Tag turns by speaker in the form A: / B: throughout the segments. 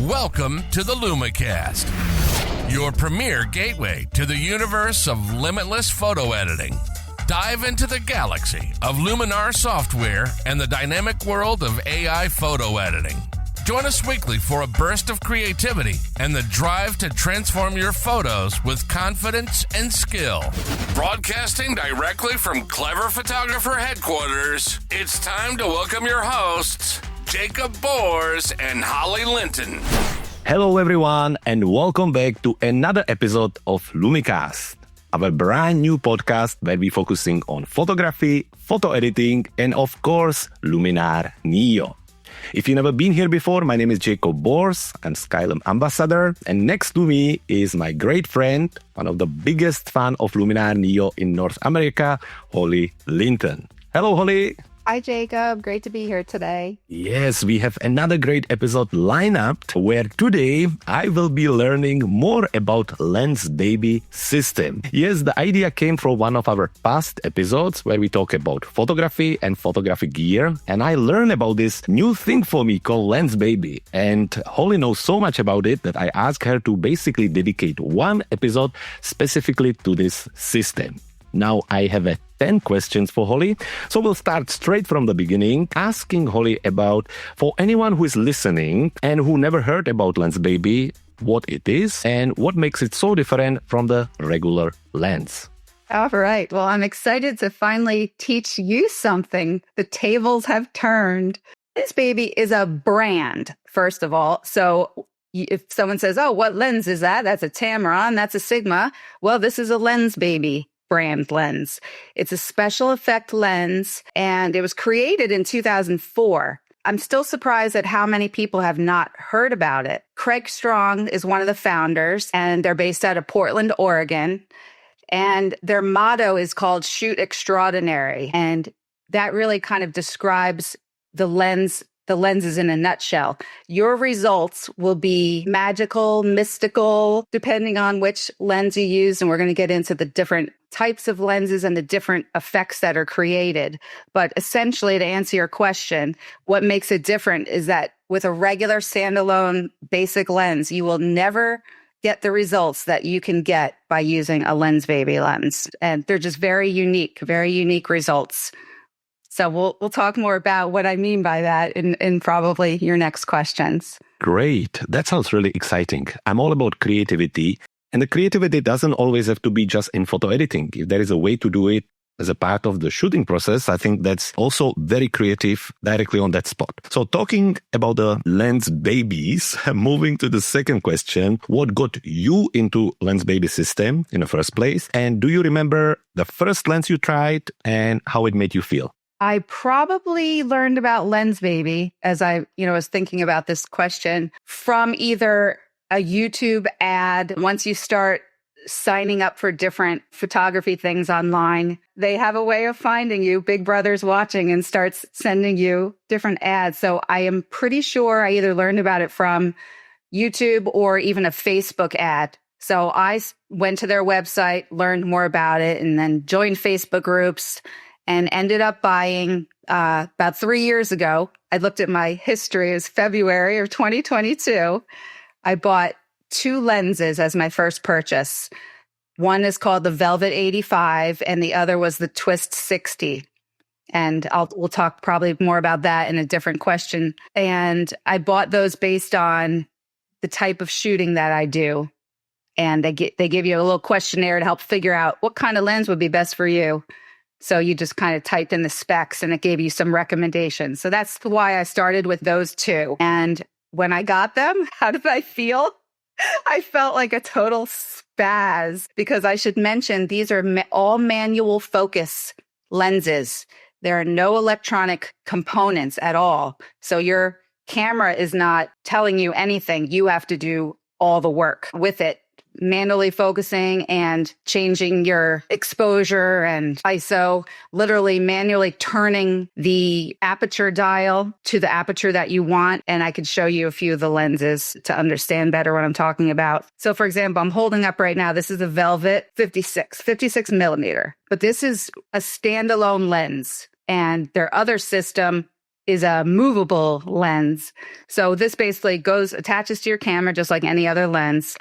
A: Welcome to the LumiCast, your premier gateway to the universe of limitless photo editing. Dive into the galaxy of Luminar software and the dynamic world of AI photo editing. Join us weekly for a burst of creativity and the drive to transform your photos with confidence and skill. Broadcasting directly from Clever Photographer headquarters, it's time to welcome your hosts, Jakub and Holly Linton.
B: Hello everyone and welcome back to another episode of LumiCast, our brand new podcast where we're focusing on photography, photo editing, and of course, Luminar Neo. If you've never been here before, my name is Jakub. I'm Skylum Ambassador, and next to me is my great friend, one of the biggest fan of Luminar Neo in North America, Holly Linton. Hello, Holly.
C: Hi, Jacob. Great to be here today.
B: Yes, we have another great episode lined up where today I will be learning more about LensBaby system. Yes, the idea came from one of our past episodes where we talk about photography and photography gear, and I learned about this new thing for me called LensBaby. And Holly knows so much about it that I asked her to basically dedicate one episode specifically to this system. Now I have 10 questions for Holly. So we'll start straight from the beginning, asking Holly about, for anyone who is listening and who never heard about LensBaby, what it is and what makes it so different from the regular lens.
C: All right. Well, I'm excited to finally teach you something. The tables have turned. LensBaby is a brand, first of all. So if someone says, oh, what lens is that? That's a Tamron, that's a Sigma. Well, this is a LensBaby brand lens. It's a special effect lens, and it was created in 2004. I'm still surprised at how many people have not heard about it. Craig Strong is one of the founders, and they're based out of Portland, Oregon. And their motto is called Shoot Extraordinary. And that really kind of describes the lenses in a nutshell. Your results will be magical, mystical, depending on which lens you use. And we're going to get into the different types of lenses and the different effects that are created. But essentially, to answer your question, what makes it different is that with a regular standalone basic lens, you will never get the results that you can get by using a LensBaby lens. And they're just very unique results. So we'll talk more about what I mean by that in probably your next questions.
B: Great. That sounds really exciting. I'm all about creativity. And the creativity doesn't always have to be just in photo editing. If there is a way to do it as a part of the shooting process, I think that's also very creative directly on that spot. So talking about the LensBabies, moving to the second question, what got you into LensBaby system in the first place? And do you remember the first lens you tried and how it made you feel?
C: I probably learned about LensBaby as I, was thinking about this question from either a YouTube ad. Once you start signing up for different photography things online, they have a way of finding you. Big Brother's watching and starts sending you different ads. So I am pretty sure I either learned about it from YouTube or even a Facebook ad. So I went to their website, learned more about it, and then joined Facebook groups and ended up buying about 3 years ago. I looked at my history. It was February of 2022. I bought 2 lenses as my first purchase. One is called the Velvet 85, and the other was the Twist 60. And we'll talk probably more about that in a different question. And I bought those based on the type of shooting that I do. And they give you a little questionnaire to help figure out what kind of lens would be best for you. So you just kind of typed in the specs and it gave you some recommendations. So that's why I started with those 2. And when I got them, how did I feel? I felt like a total spaz, because I should mention these are all manual focus lenses. There are no electronic components at all. So your camera is not telling you anything. You have to do all the work with it, manually focusing and changing your exposure and ISO, literally manually turning the aperture dial to the aperture that you want. And I could show you a few of the lenses to understand better what I'm talking about. So for example, I'm holding up right now, this is a Velvet 56 millimeter, but this is a standalone lens. And their other system is a movable lens. So this basically attaches to your camera just like any other lens.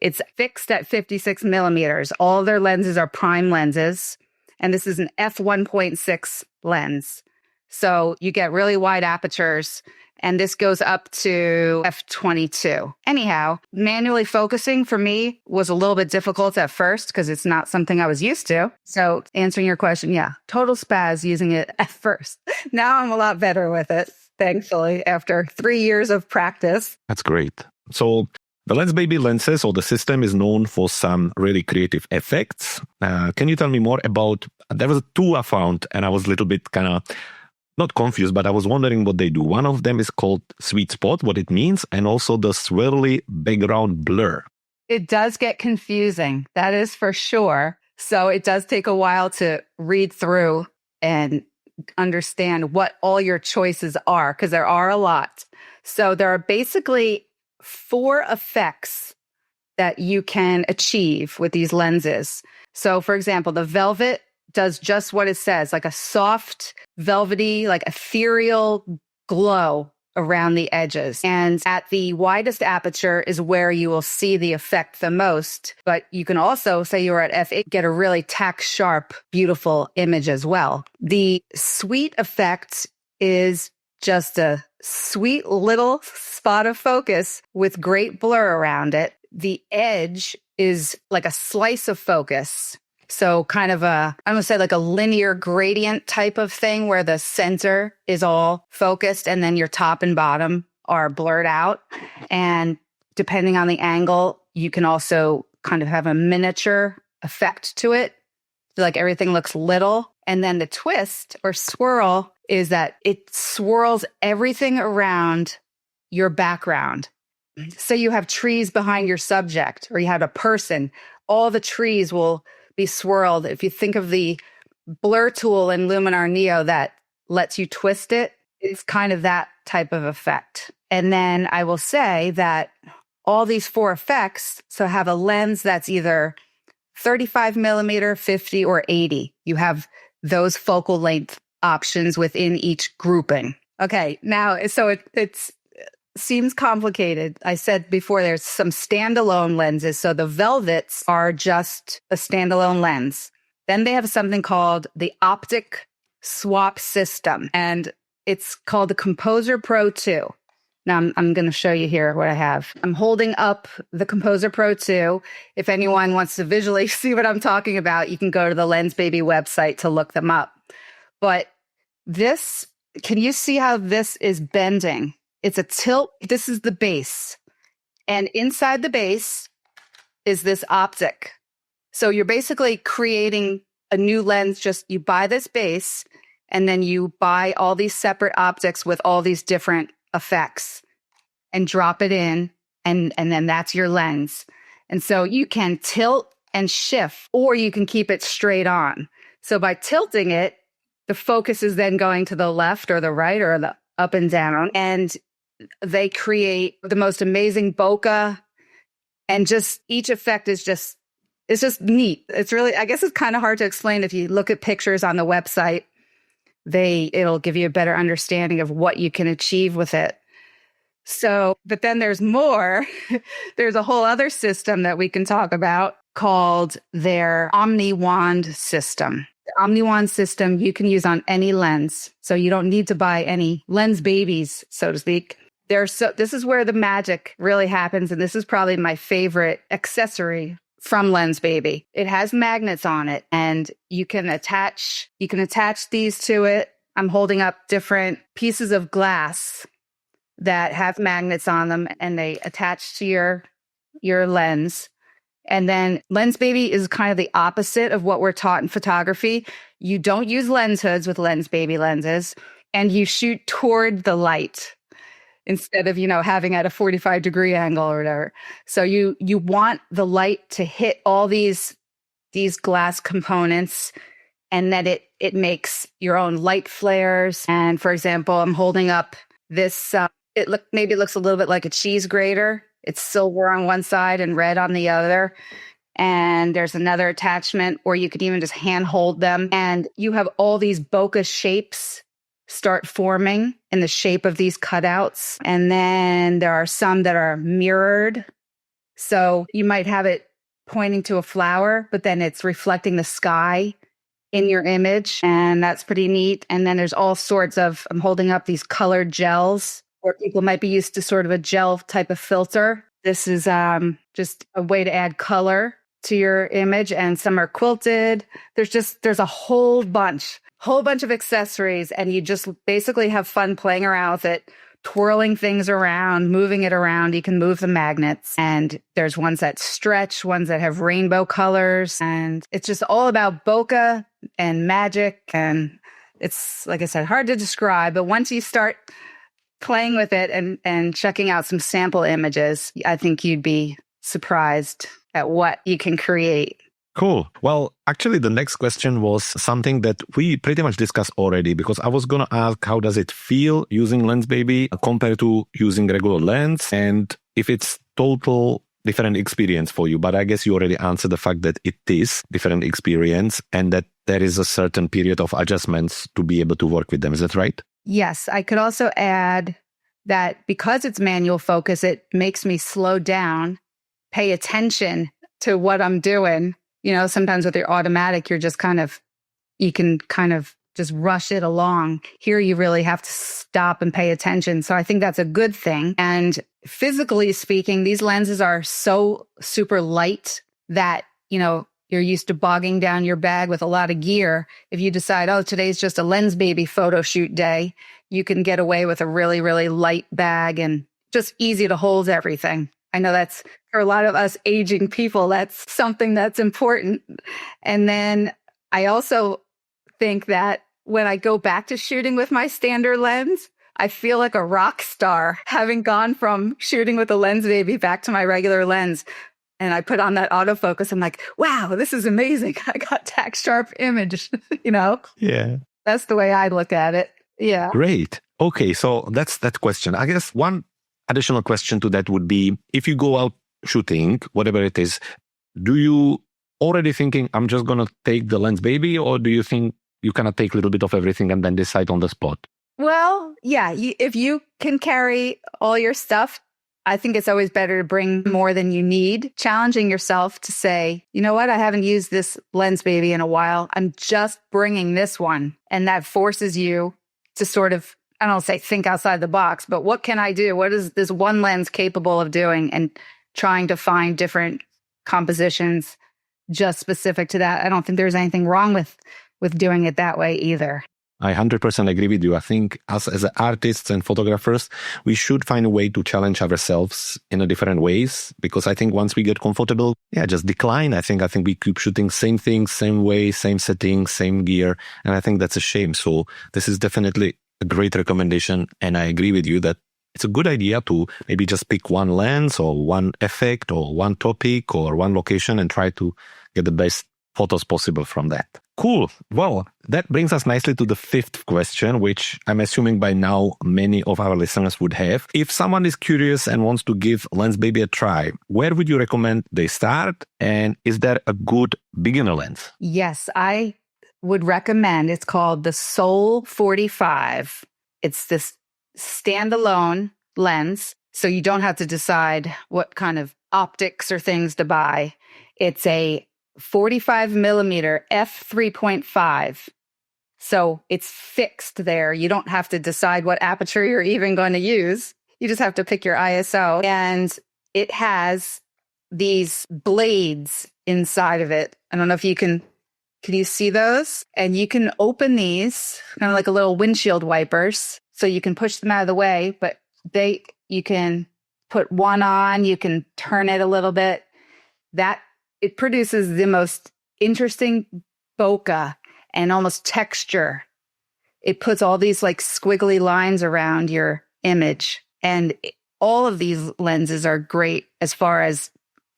C: It's fixed at 56 millimeters. All their lenses are prime lenses, and this is an f1.6 lens. So you get really wide apertures, and this goes up to f22. Anyhow, manually focusing for me was a little bit difficult at first because it's not something I was used to. So answering your question, yeah, total spaz using it at first. Now I'm a lot better with it, thankfully, after 3 years of practice.
B: That's great. So the LensBaby lenses or the system is known for some really creative effects. Can you tell me more about, there was two I found and I was a little bit kind of not confused, but I was wondering what they do. One of them is called sweet spot, what it means, and also the swirly background blur.
C: It does get confusing. That is for sure. So it does take a while to read through and understand what all your choices are, because there are a lot. So there are basically 4 effects that you can achieve with these lenses. So for example, the velvet does just what it says, like a soft, velvety, like ethereal glow around the edges. And at the widest aperture is where you will see the effect the most. But you can also, say you're at f8, get a really tack sharp, beautiful image as well. The sweet effect is just a sweet little spot of focus with great blur around it. The edge is like a slice of focus. So kind of I'm going to say like a linear gradient type of thing where the center is all focused and then your top and bottom are blurred out. And depending on the angle, you can also kind of have a miniature effect to it. Like everything looks little. And then the twist or swirl is that it swirls everything around your background. Say you have trees behind your subject or you have a person, all the trees will be swirled. If you think of the blur tool in Luminar Neo that lets you twist it, it's kind of that type of effect. And then I will say that all these 4 effects, so have a lens that's either 35 millimeter, 50, or 80. You have those focal length options within each grouping. Okay, now, so it's seems complicated. I said before there's some standalone lenses. So the velvets are just a standalone lens. Then they have something called the optic swap system, and it's called the Composer Pro 2. Now I'm going to show you here what I have. I'm holding up the Composer Pro 2. If anyone wants to visually see what I'm talking about, you can go to the LensBaby website to look them up. But this, can you see how this is bending? It's a tilt. This is the base. And inside the base is this optic. So you're basically creating a new lens. Just you buy this base and then you buy all these separate optics with all these different effects and drop it in. And then that's your lens. And so you can tilt and shift, or you can keep it straight on. So by tilting it, the focus is then going to the left or the right or the up and down. And they create the most amazing bokeh, and just each effect is just, it's just neat. It's really, I guess it's kind of hard to explain. If you look at pictures on the website, it'll give you a better understanding of what you can achieve with it. So, but then there's more. There's a whole other system that we can talk about called their Omni Wand system. The Omni Wand system you can use on any lens. So you don't need to buy any LensBabies, so to speak. This is where the magic really happens. And this is probably my favorite accessory from LensBaby. It has magnets on it, and you can attach these to it. I'm holding up different pieces of glass that have magnets on them, and they attach to your lens. And then LensBaby is kind of the opposite of what we're taught in photography. You don't use lens hoods with LensBaby lenses, and you shoot toward the light instead of, having at a 45-degree angle or whatever. So you want the light to hit all these glass components, and then it makes your own light flares. And for example, I'm holding up this, maybe it looks a little bit like a cheese grater. It's silver on one side and red on the other. And there's another attachment, or you could even just hand hold them. And you have all these bokeh shapes start forming in the shape of these cutouts. And then there are some that are mirrored. So you might have it pointing to a flower, but then it's reflecting the sky in your image. And that's pretty neat. And then there's all sorts of, I'm holding up these colored gels, or people might be used to sort of a gel type of filter. This is just a way to add color to your image. And some are quilted. There's a whole bunch of accessories. And you just basically have fun playing around with it, twirling things around, moving it around. You can move the magnets. And there's ones that stretch, ones that have rainbow colors. And it's just all about bokeh and magic. And it's, like I said, hard to describe. But once you start playing with it and checking out some sample images, I think you'd be surprised at what you can create.
B: Cool. Well, actually, the next question was something that we pretty much discussed already, because I was going to ask, how does it feel using LensBaby compared to using regular lens, and if it's total different experience for you. But I guess you already answered the fact that it is different experience and that there is a certain period of adjustments to be able to work with them. Is that right?
C: Yes. I could also add that because it's manual focus, it makes me slow down, pay attention to what I'm doing. You know, sometimes with your automatic, you can kind of just rush it along. Here, you really have to stop and pay attention. So I think that's a good thing. And physically speaking, these lenses are so super light that, you know, you're used to bogging down your bag with a lot of gear. If you decide, oh, today's just a LensBaby photo shoot day, you can get away with a really, really light bag and just easy to hold everything. I know that's, for a lot of us aging people, that's something that's important. And then I also think that when I go back to shooting with my standard lens, I feel like a rock star, having gone from shooting with the LensBaby back to my regular lens. And I put on that autofocus. I'm like, wow, this is amazing. I got tack sharp image, you know?
B: Yeah.
C: That's the way I look at it. Yeah.
B: Great. Okay, so that's that question. I guess one additional question to that would be, if you go out shooting, whatever it is, do you already thinking, I'm just going to take the LensBaby, or do you think you kind of take a little bit of everything and then decide on the spot?
C: Well, yeah, if you can carry all your stuff, I think it's always better to bring more than you need. Challenging yourself to say, you know what, I haven't used this LensBaby in a while. I'm just bringing this one. And that forces you to sort of, I don't say think outside the box, but what can I do? What is this one lens capable of doing? And trying to find different compositions just specific to that. I don't think there's anything wrong with doing it that way either.
B: I 100% agree with you. I think us as artists and photographers, we should find a way to challenge ourselves in a different ways, because I think once we get comfortable, just decline. I think we keep shooting same things, same way, same setting, same gear. And I think that's a shame. So this is definitely a great recommendation. And I agree with you that it's a good idea to maybe just pick one lens or one effect or one topic or one location and try to get the best photos possible from that. Cool. Well, that brings us nicely to the fifth question, which I'm assuming by now many of our listeners would have. If someone is curious and wants to give LensBaby a try, where would you recommend they start? And is there a good beginner lens?
C: Yes, I would recommend. It's called the Soul 45. It's this standalone lens, so you don't have to decide what kind of optics or things to buy. It's a 45 millimeter f3.5. So it's fixed there. You don't have to decide what aperture you're even going to use. You just have to pick your ISO. And it has these blades inside of it. I don't know if you can you see those? And you can open these kind of like a little windshield wipers. So you can push them out of the way, but you can put one on, you can turn it a little bit. It produces the most interesting bokeh and almost texture. It puts all these like squiggly lines around your image. And all of these lenses are great as far as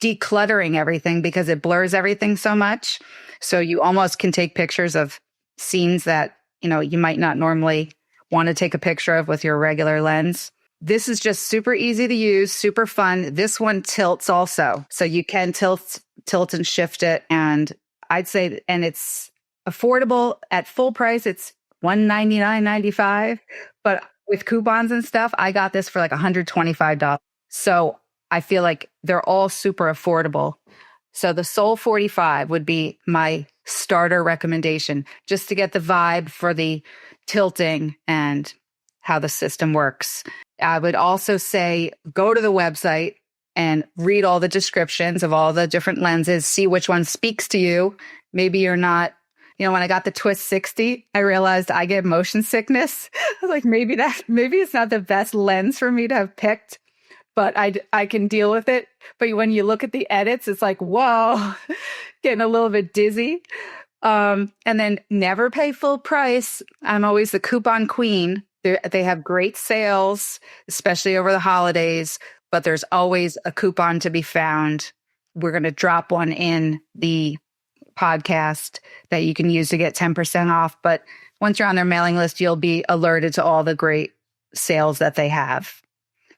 C: decluttering everything because it blurs everything so much. So you almost can take pictures of scenes that, you might not normally want to take a picture of with your regular lens. This is just super easy to use, super fun. This one tilts also. So you can tilt and shift it. And I'd say, and it's affordable at full price. It's $199.95. But with coupons and stuff, I got this for like $125. So I feel like they're all super affordable. So the Sol 45 would be my starter recommendation, just to get the vibe for the tilting and how the system works. I would also say go to the website and read all the descriptions of all the different lenses, see which one speaks to you. Maybe you're not, when I got the Twist 60, I realized I get motion sickness. I was like, maybe it's not the best lens for me to have picked, but I can deal with it. But when you look at the edits, it's like, whoa, getting a little bit dizzy. And then never pay full price. I'm always the coupon queen. They have great sales, especially over the holidays, but there's always a coupon to be found. We're going to drop one in the podcast that you can use to get 10% off. But once you're on their mailing list, you'll be alerted to all the great sales that they have.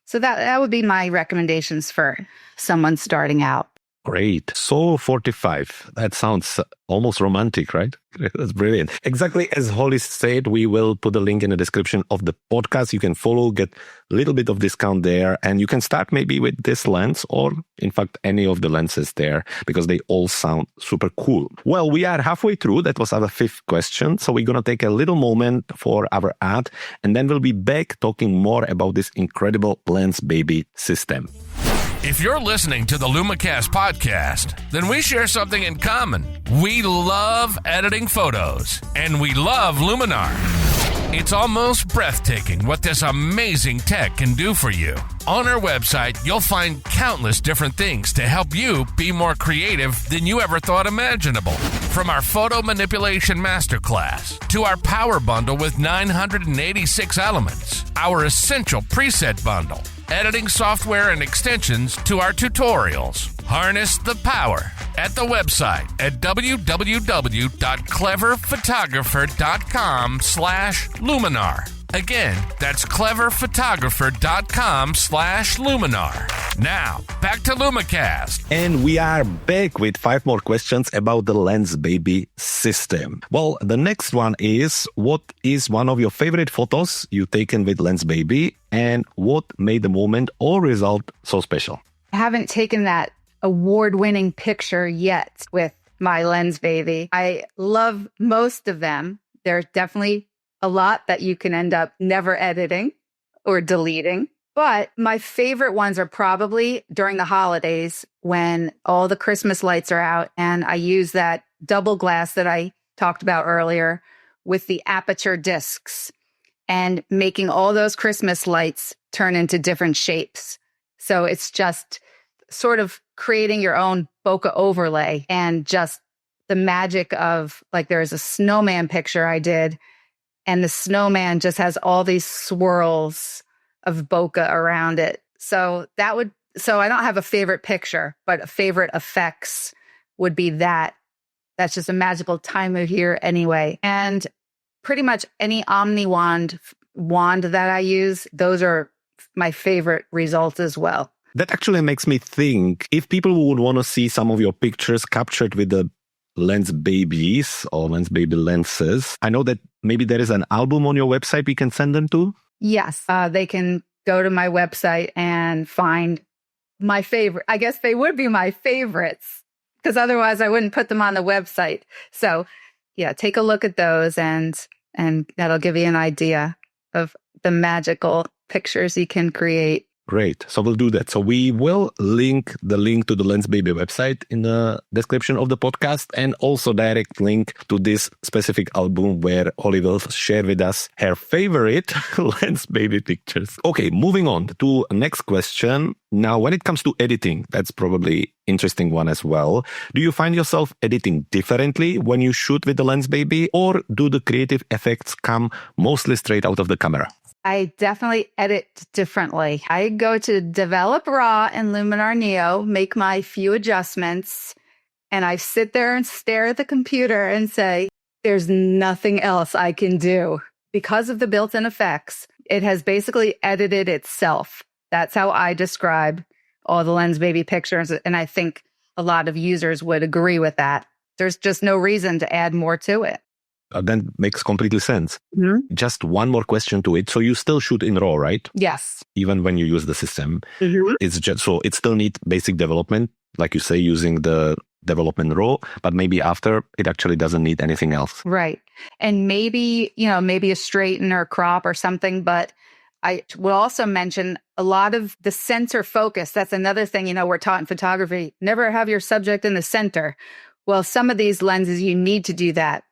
C: So that would be my recommendations for someone starting out.
B: Great. Sol 45. That sounds almost romantic, right? That's brilliant. Exactly as Holly said, we will put the link in the description of the podcast. You can follow, get a little bit of discount there, and you can start maybe with this lens or, in fact, any of the lenses there because they all sound super cool. Well, we are halfway through. That was our 5th question. So we're going to take a little moment for our ad, and then we'll be back talking more about this incredible LensBaby system.
A: If you're listening to the LumiCast podcast, then we share something in common. We love editing photos, and we love Luminar. It's almost breathtaking what this amazing tech can do for you. On our website, you'll find countless different things to help you be more creative than you ever thought imaginable. From our photo manipulation masterclass to our power bundle with 986 elements, our essential preset bundle, editing software and extensions to our tutorials. Harness the power at the website at www.cleverphotographer.com/Luminar. Again, that's cleverphotographer.com/Luminar. Now, back to LumiCast.
B: And we are back with 5 more questions about the LensBaby system. Well, the next one is, what is one of your favorite photos you've taken with LensBaby, and what made the moment or result so special?
C: I haven't taken that award-winning picture yet with my LensBaby. I love most of them. There's definitely a lot that you can end up never editing or deleting. But my favorite ones are probably during the holidays when all the Christmas lights are out and I use that double glass that I talked about earlier with the aperture discs and making all those Christmas lights turn into different shapes. So it's just sort of creating your own bokeh overlay and just the magic of, like, there's a snowman picture I did, and the snowman just has all these swirls of bokeh around it. So I don't have a favorite picture, but favorite effects would be that. That's just a magical time of year anyway. And pretty much any Omni wand that I use, those are my favorite results as well.
B: That actually makes me think, if people would want to see some of your pictures captured with the LensBabies or LensBaby lenses, I know that maybe there is an album on your website we can send them to.
C: Yes, they can go to my website and find my favorite. I guess they would be my favorites because otherwise I wouldn't put them on the website. So yeah, take a look at those and that'll give you an idea of the magical pictures you can create.
B: Great. So we'll do that. So we will link to the LensBaby website in the description of the podcast, and also direct link to this specific album where Holly will share with us her favorite LensBaby pictures. Okay, moving on to next question. Now, when it comes to editing, that's probably interesting one as well. Do you find yourself editing differently when you shoot with the LensBaby, or do the creative effects come mostly straight out of the camera?
C: I definitely edit differently. I go to Develop Raw and Luminar Neo, make my few adjustments, and I sit there and stare at the computer and say, there's nothing else I can do. Because of the built-in effects, it has basically edited itself. That's how I describe all the LensBaby pictures, and I think a lot of users would agree with that. There's just no reason to add more to it.
B: That makes completely sense.
C: Mhm.
B: Just one more question to it. So you still shoot in RAW, right?
C: Yes.
B: Even when you use the system.
C: Mhm.
B: It's just so it still needs basic development, like you say, using the development RAW, but maybe after it actually doesn't need anything else.
C: Right. And maybe, maybe a straighten or crop or something. But I will also mention a lot of the center focus. That's another thing, we're taught in photography. Never have your subject in the center. Well, some of these lenses, you need to do that.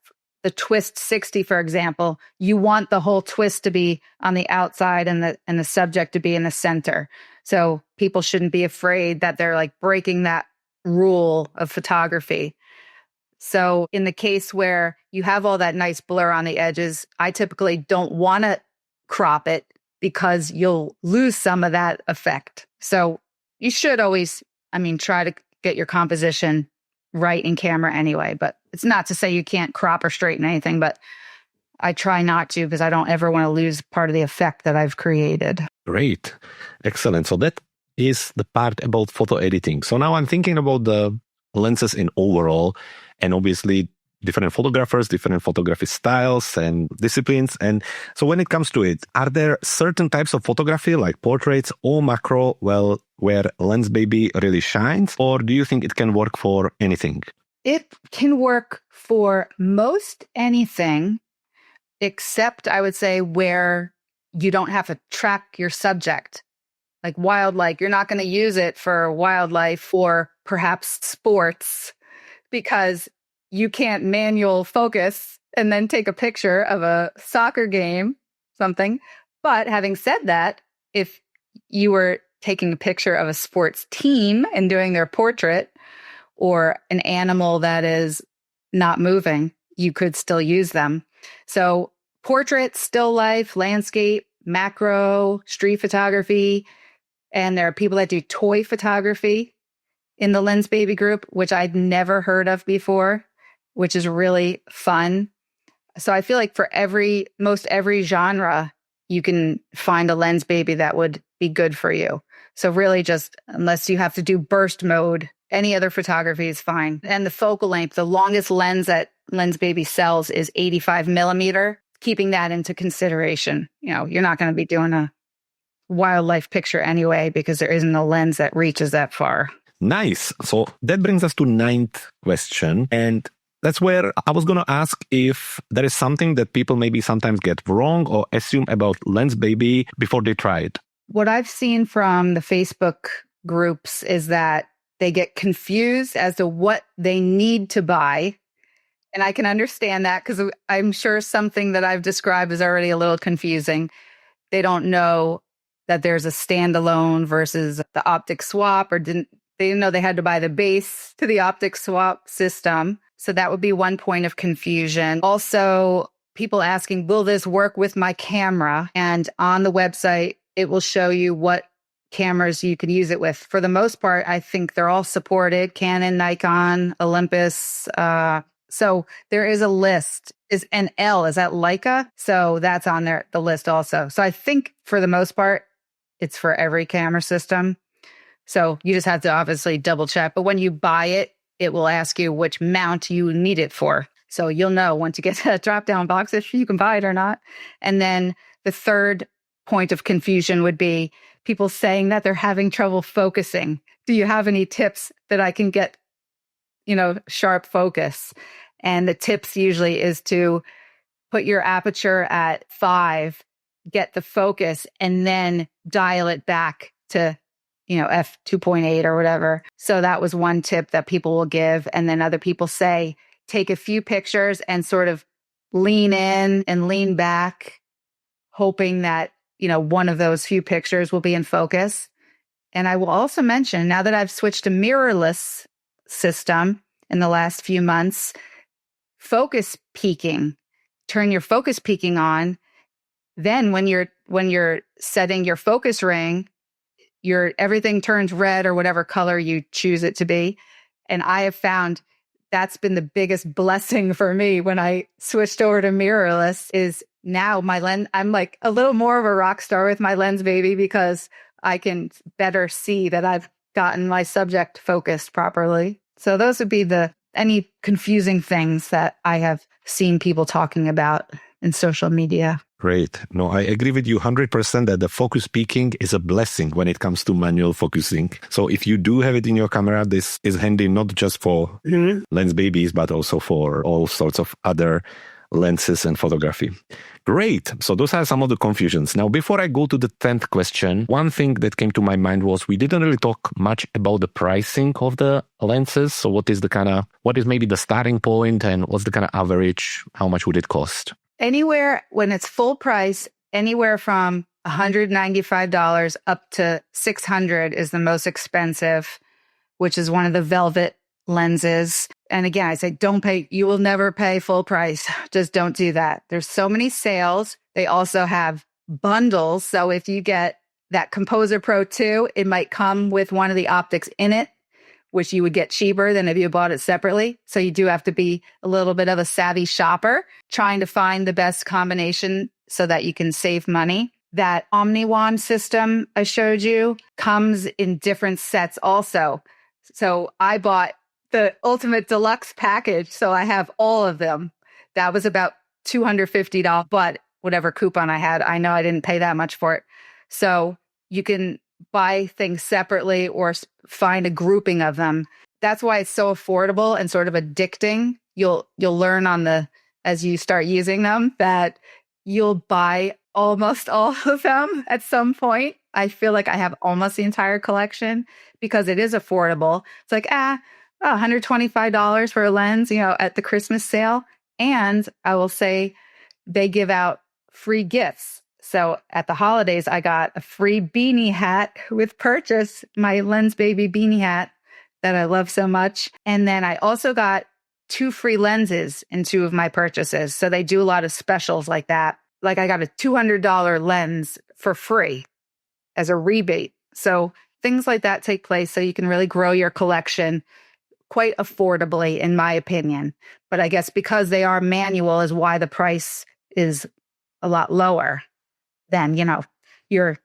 C: The twist 60, for example, you want the whole twist to be on the outside and the subject to be in the center. So people shouldn't be afraid that they're like breaking that rule of photography. So in the case where you have all that nice blur on the edges, I typically don't want to crop it because you'll lose some of that effect. So you should always, try to get your composition right in camera anyway. But it's not to say you can't crop or straighten anything, but I try not to because I don't ever want to lose part of the effect that I've created.
B: Great. Excellent. So that is the part about photo editing. So now I'm thinking about the lenses in overall, and obviously different photographers, different photography styles and disciplines. And so when it comes to it, are there certain types of photography like portraits or macro, well, where LensBaby really shines? Or do you think it can work for anything?
C: It can work for most anything, except I would say where you don't have to track your subject. Like wildlife, you're not going to use it for wildlife or perhaps sports because you can't manual focus and then take a picture of a soccer game, something. But having said that, if you were taking a picture of a sports team and doing their portrait or an animal that is not moving, you could still use them. So portrait, still life, landscape, macro, street photography, and there are people that do toy photography in the LensBaby group, which I'd never heard of before, which is really fun. So I feel like for most every genre, you can find a LensBaby that would be good for you. So really just, unless you have to do burst mode, any other photography is fine. And the focal length, the longest lens that LensBaby sells is 85 millimeter, keeping that into consideration. You're not going to be doing a wildlife picture anyway, because there isn't a lens that reaches that far.
B: Nice. So that brings us to ninth question. And that's where I was going to ask if there is something that people maybe sometimes get wrong or assume about LensBaby before they try it.
C: What I've seen from the Facebook groups is that they get confused as to what they need to buy. And I can understand that because I'm sure something that I've described is already a little confusing. They don't know that there's a standalone versus the optic swap, or they didn't know they had to buy the base to the optic swap system. So that would be one point of confusion. Also, people asking, will this work with my camera? And on the website, it will show you what cameras you can use it with. For the most part, I think they're all supported: Canon, Nikon, Olympus. So there is a list. Is that Leica? So that's on there, the list also. So I think for the most part, it's for every camera system. So you just have to obviously double check. But when you buy it, it will ask you which mount you need it for. So you'll know once you get to that drop-down box if you can buy it or not. And then the third point of confusion would be people saying that they're having trouble focusing. Do you have any tips that I can get, sharp focus? And the tips usually is to put your aperture at 5, get the focus, and then dial it back to f2.8 or whatever. So that was one tip that people will give. And then other people say, take a few pictures and sort of lean in and lean back, hoping that, one of those few pictures will be in focus. And I will also mention, now that I've switched to mirrorless system in the last few months, focus peaking, turn your focus peaking on. Then when you're setting your focus ring, everything turns red or whatever color you choose it to be. And I have found that's been the biggest blessing for me when I switched over to mirrorless. Is now my lens, I'm like a little more of a rock star with my LensBaby because I can better see that I've gotten my subject focused properly. So those would be any confusing things that I have seen people talking about in social media.
B: Great. No, I agree with you 100% that the focus peaking is a blessing when it comes to manual focusing. So if you do have it in your camera, this is handy not just for lens babies, but also for all sorts of other lenses and photography. Great. So those are some of the confusions. Now, before I go to the 10th question, one thing that came to my mind was we didn't really talk much about the pricing of the lenses. So what is maybe the starting point and what's the kind of average? How much would it cost?
C: Anywhere, when it's full price, anywhere from $195 up to $600 is the most expensive, which is one of the velvet lenses. And again, I say, you will never pay full price. Just don't do that. There's so many sales. They also have bundles. So if you get that Composer Pro 2, it might come with one of the optics in it, which you would get cheaper than if you bought it separately. So you do have to be a little bit of a savvy shopper, trying to find the best combination so that you can save money. That OmniWand system I showed you comes in different sets also. So I bought the Ultimate Deluxe package, so I have all of them. That was about $250, but whatever coupon I had, I know I didn't pay that much for it. So you can buy things separately or find a grouping of them. That's why it's so affordable and sort of addicting. You'll learn as you start using them that you'll buy almost all of them at some point. I feel like I have almost the entire collection because it is affordable. It's like, $125 for a lens, at the Christmas sale. And I will say they give out free gifts. So at the holidays, I got a free beanie hat with purchase, my LensBaby beanie hat that I love so much. And then I also got 2 free lenses in 2 of my purchases. So they do a lot of specials like that. Like I got a $200 lens for free as a rebate. So things like that take place so you can really grow your collection quite affordably, in my opinion. But I guess because they are manual is why the price is a lot lower than, your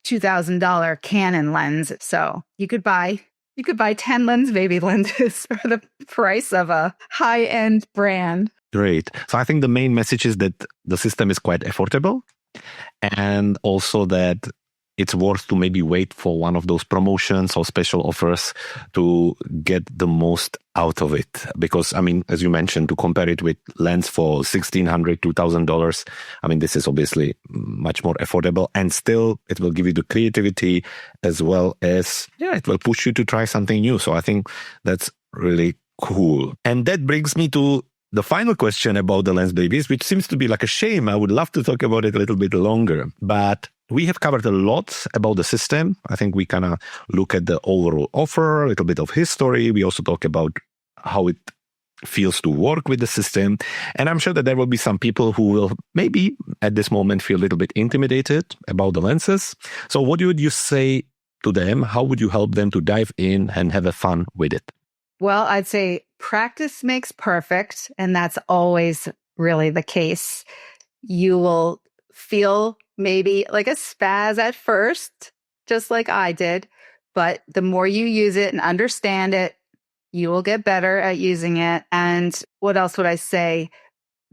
C: $2,000 Canon lens. So you could buy 10 LensBaby lenses for the price of a high-end brand.
B: Great. So I think the main message is that the system is quite affordable and also that it's worth to maybe wait for one of those promotions or special offers to get the most out of it. Because, as you mentioned, to compare it with lens for $1,600, $2,000, this is obviously much more affordable. And still, it will give you the creativity as well as, it will push you to try something new. So I think that's really cool. And that brings me to the final question about the LensBabies, which seems to be like a shame. I would love to talk about it a little bit longer, but we have covered a lot about the system. I think we kind of look at the overall offer, a little bit of history. We also talk about how it feels to work with the system. And I'm sure that there will be some people who will maybe at this moment feel a little bit intimidated about the lenses. So what would you say to them? How would you help them to dive in and have a fun with it?
C: Well, I'd say practice makes perfect. And that's always really the case. You will feel maybe like a spaz at first, just like I did. But the more you use it and understand it, you will get better at using it. And what else would I say?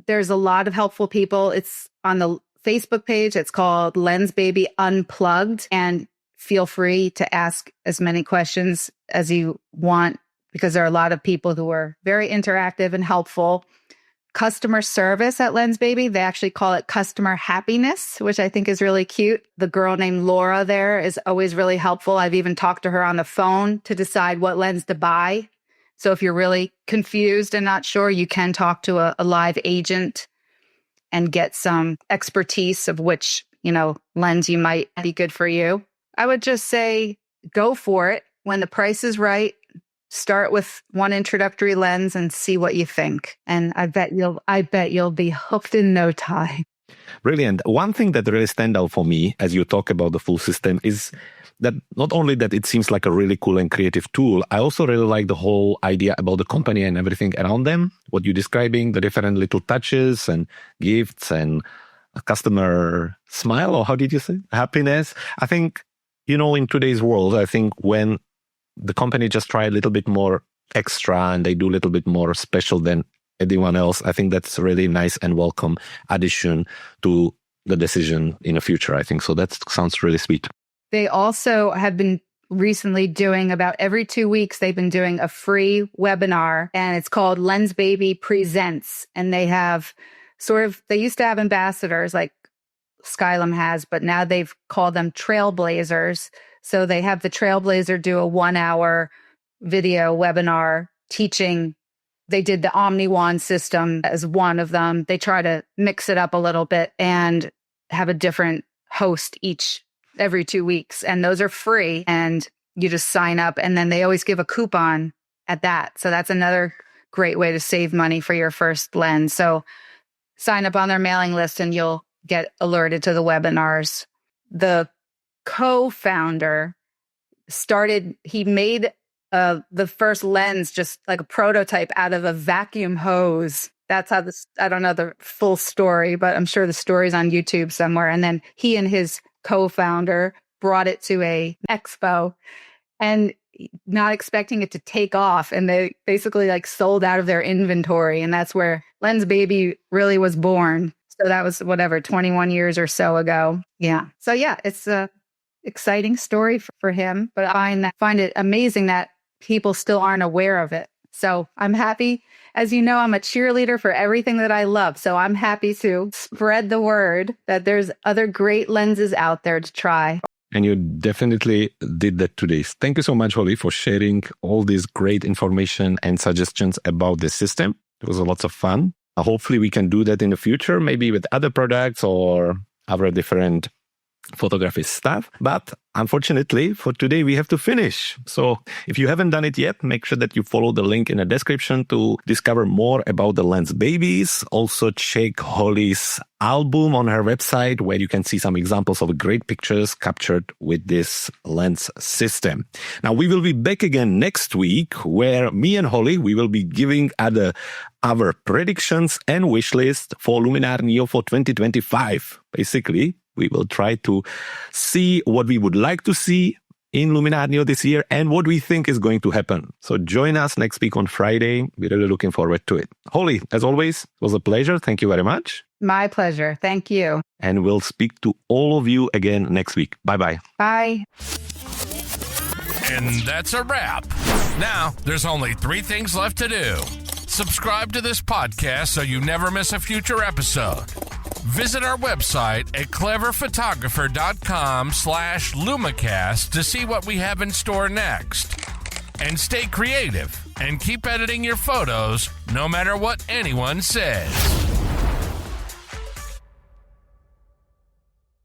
C: There's a lot of helpful people. It's on the Facebook page. It's called LensBaby Unplugged. And feel free to ask as many questions as you want, because there are a lot of people who are very interactive and helpful. Customer service at LensBaby, they actually call it customer happiness, which I think is really cute. The girl named Laura there is always really helpful. I've even talked to her on the phone to decide what lens to buy. So if you're really confused and not sure, you can talk to a live agent and get some expertise of which, lens you might be good for you. I would just say, go for it. When the price is right, start with one introductory lens and see what you think. And I bet you'll be hooked in no time.
B: Brilliant. One thing that really stands out for me as you talk about the full system is that not only that it seems like a really cool and creative tool, I also really like the whole idea about the company and everything around them. What you're describing, the different little touches and gifts and a customer smile, or how did you say? Happiness. I think, in today's world, I think when the company just try a little bit more extra and they do a little bit more special than anyone else. I think that's a really nice and welcome addition to the decision in the future, I think. So that sounds really sweet.
C: They also have been recently doing about every 2 weeks, they've been doing a free webinar, and it's called LensBaby Presents. And they have they used to have ambassadors like Skylum has, but now they've called them trailblazers. So they have the trailblazer do a 1-hour video webinar teaching. They did the Omni Wand system as one of them. They try to mix it up a little bit and have a different host every 2 weeks. And those are free, and you just sign up, and then they always give a coupon at that. So that's another great way to save money for your first lens. So sign up on their mailing list and you'll get alerted to the webinars. The co-founder he made the first lens, just like a prototype, out of a vacuum hose. That's how I don't know the full story, but I'm sure the story's on YouTube somewhere. And then he and his co-founder brought it to a expo, and not expecting it to take off. And they basically like sold out of their inventory. And that's where LensBaby really was born. So that was 21 years or so ago. Yeah. So yeah, it's a exciting story for him, but I find it amazing that people still aren't aware of it. So I'm happy. As you know, I'm a cheerleader for everything that I love. So I'm happy to spread the word that there's other great lenses out there to try.
B: And you definitely did that today. Thank you so much, Holly, for sharing all this great information and suggestions about the system. It was lots of fun. Hopefully we can do that in the future, maybe with other products or other different photography stuff. But unfortunately, for today, we have to finish. So if you haven't done it yet, make sure that you follow the link in the description to discover more about the LensBabies. Also check Holly's album on her website, where you can see some examples of great pictures captured with this lens system. Now, we will be back again next week, where me and Holly, we will be giving our predictions and wish list for Luminar Neo for 2025. Basically, we will try to see what we would like to see in Luminar Neo this year and what we think is going to happen. So join us next week on Friday. We're really looking forward to it. Holly, as always, it was a pleasure. Thank you very much.
C: My pleasure. Thank you.
B: And we'll speak to all of you again next week. Bye-bye.
C: Bye.
A: And that's a wrap. Now, there's only 3 things left to do. Subscribe to this podcast so you never miss a future episode. Visit our website at cleverphotographer.com/LumiCast to see what we have in store next. And stay creative and keep editing your photos no matter what anyone says.